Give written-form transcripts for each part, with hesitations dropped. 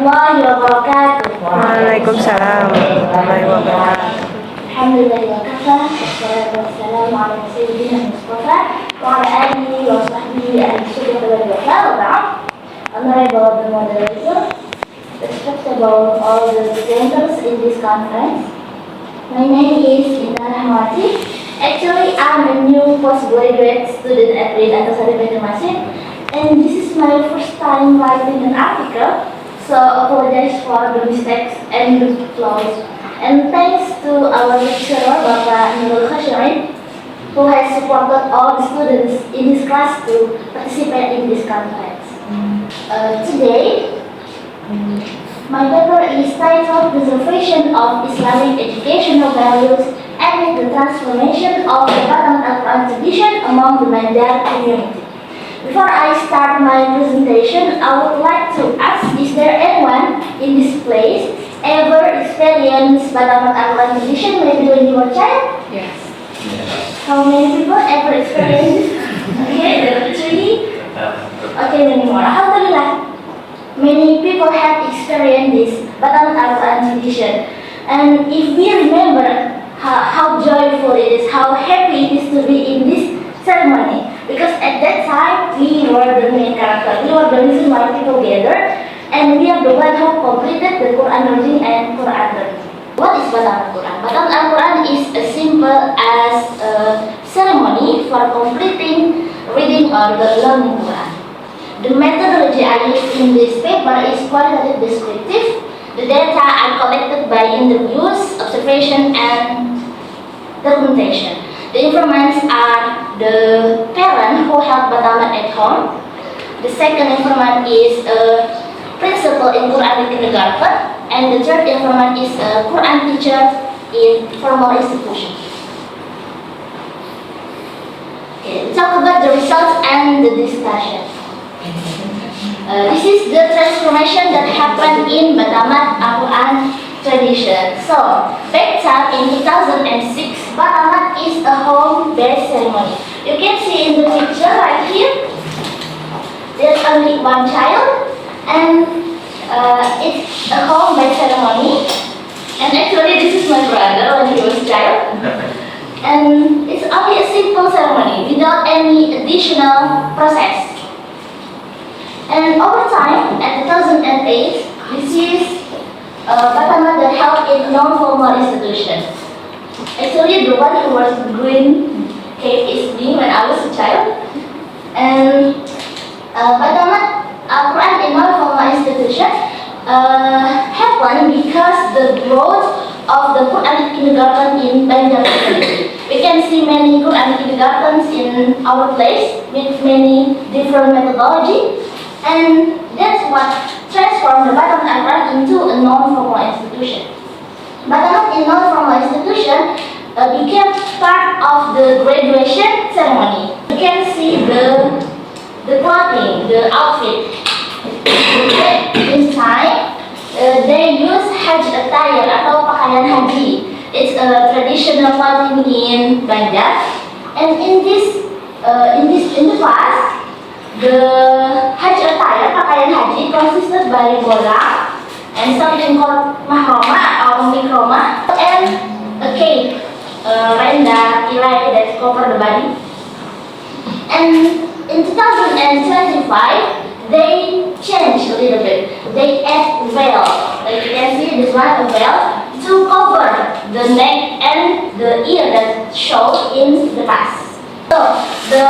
warahmatullahi wabarakatuh. Waalaikumsalam warahmatullahi wabarakatuh. Alhamdulillah wa kafa, wassalatu wassalamu ala sayyidina Mustafa wa ala alihi wa sahbihi al-syukur wa ba'd. Honorable moderator, respectable all the presenters in this conference. My name is Indah Rahmati. Actually, I'm a new postgraduate student at Rin Antasari Banjarmasin, and this is my first time writing an article, so apologize for the mistakes and the flaws. And thanks to our lecturer, Bapak Nurul Khashirin, who has supported all the students in his class to participate in this conference. Today, my paper is titled Preservation of Islamic Educational Values and the Transformation of the Batam Al-Quran Tradition among the Mandar community. Before I start my presentation, I would like to ask, is there anyone in this place ever experienced Batam Al-Quran Tradition maybe when you were a child? Yes. How many people ever experienced this? Okay, there are 3. Okay, many more. Alhamdulillah. Many people have experienced this Batam Al-Quran tradition, and if we remember how joyful it is, how happy it is to be in this ceremony, because at that time we were the main character, we were the reason why people gather, and we are the one who completed the Quran reading and Quran learning. What is Batam Al-Quran? Batam Al-Quran is as simple as a ceremony for completing reading or the learning Quran. The methodology I use in this paper is qualitative descriptive. The data are collected by interviews, observation, and documentation. The informants are the parent who help Batamat at home. The second informant is a principal in Quranic kindergarten, and the third informant is a Quran teacher in formal institution. Okay, let's talk about the results and the discussion. This is the transformation that happened in Batamat Al-Quran tradition. So, back in 2006, Batamat is a home-based ceremony. You can see in the picture right here, there's only one child, and it's a home-based ceremony. And actually, this is my brother when he was a child. And it's only a simple ceremony without any additional process. And over time, at 2008, this is Batamat that held in non-formal institution. Actually, the one who was green cake is me when I was a child. And Batamat Al-Quran in non-formal institution happened because the growth of the Quranic kindergarten in Banjar community. We can see many Quranic kindergartens in our place with many different methodology. And that's what transformed the Batam Al-Quran into a non-formal institution. Batam in non-formal institution became part of the graduation ceremony. You can see the clothing, the outfit. Inside, they use Hajj attire atau pakaian haji. It's a traditional clothing in Banjar. And in the past, the Hajj attire, pakaian haji, consisted by bola and something called mahroma or mikroma and a cape, renda, tilai that cover the body. And in 2025, they changed a little bit. They add veil, like you can see this one, a veil, to cover the neck and the ear that showed in the past. So, the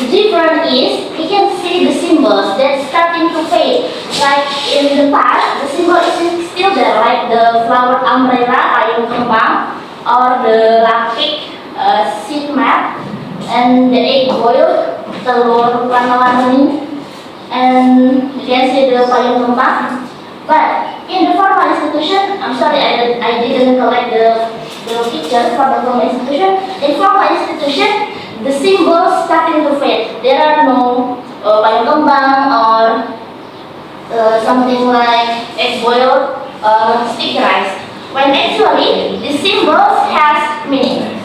difference is, we can see the symbols that's starting to fade. Like in the past, the symbol is still there, like the flower umbrella, payung kembang, or the lapik, seed mat, and the egg boiled, telur warna-warni, and you can see the payung kembang. But in the formal institution, I'm sorry, I didn't collect the picture for the formal institution. In formal institution, the symbols starting to fade. There are no payung kembang or something like egg boiled or sticky rice. When actually the symbols has meaning.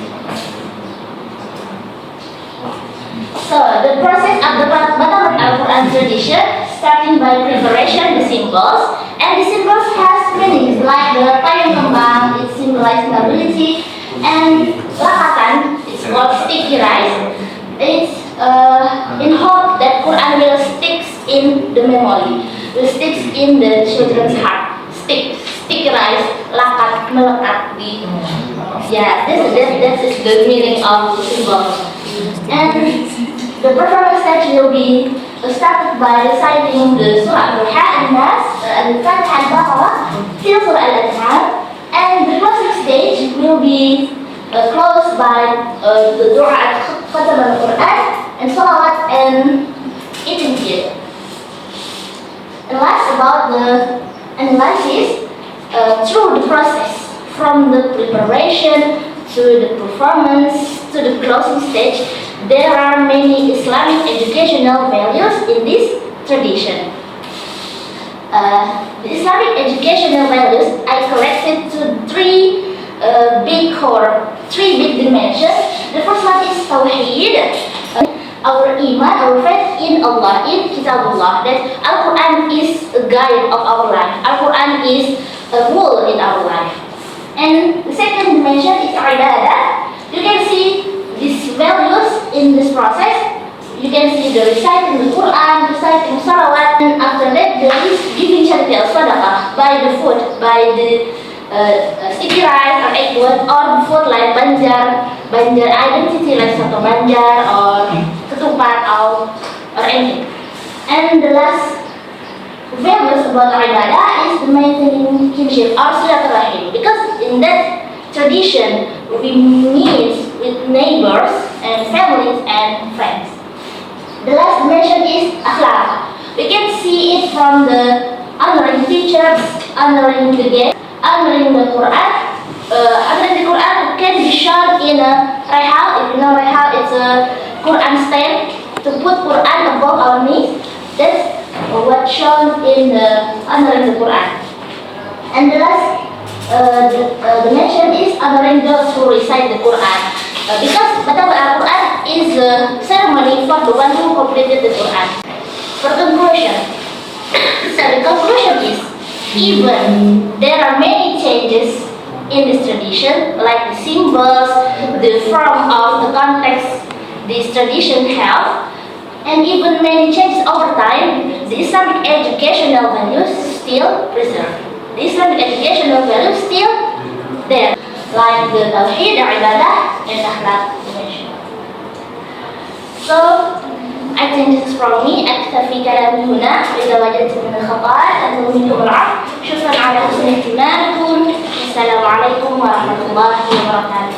So the process of the Batam Al-Quran tradition, starting by preparation the symbols and symbolizing ability, and lakatan, it's called sticky rice. It's in hope that Quran will sticks in the memory, will sticks in the children's heart. Sticky rice, lakat, melekat di. Yeah, that is the meaning of the symbol. And the performance stage will be started by reciting the Surah Al-Duha, An-Nas, Al-Fatihah, Al-Baqarah, till Surah Al-An'am, and the closing stage will be closed by the Dua Khatam Al-Quran and Salawat and eating it. And last, about the analysis, through the process from the preparation to the performance to the closing stage, there are many Islamic educational values in this tradition. The Islamic educational values I collected to three big dimensions. The first one is Tawheed, our iman, our faith in Allah, in Kitabullah, that Al-Quran is a guide of our life. Al-Quran is a rule in our life. And the second dimension is Ibadah. You can see these values in this process. You can see the reciting the Quran, reciting Salawat, and after that there is giving charity or sadaqah by the food, by the sticky rice or egg food, or food like banjar identity like soto banjar or ketupat or anything. And the last values about ibadah is the maintaining kinship or silaturahim, because in that tradition we meet with neighbors and families and friends. The last dimension is akhlaq. We can see it from the honoring teachers, honoring the guests, honoring the Quran. Honoring the Quran can be shown in a rehal. If you know rehal, it's a Quran stand to put Quran above our knees. That's what's shown in the honoring the Quran. And the last dimension is honoring those who recite the Quran. Because Batabul Al-Quran is a ceremony for the one who completed the Quran. For conclusion, so the conclusion is, even there are many changes in this tradition, like the symbols, the form of the context this tradition have, and even many changes over time, the Islamic educational values still preserved. The Islamic educational values still there, like the Tawheed, Ibadah, and Akhlaq dimension. So, I think this is from me. أكتفي كلامي هنا. إذا وجدت من الخطأ أطلب منكم العفو. شكرا على حسن اهتمامكم. السلام عليكم ورحمة الله وبركاته.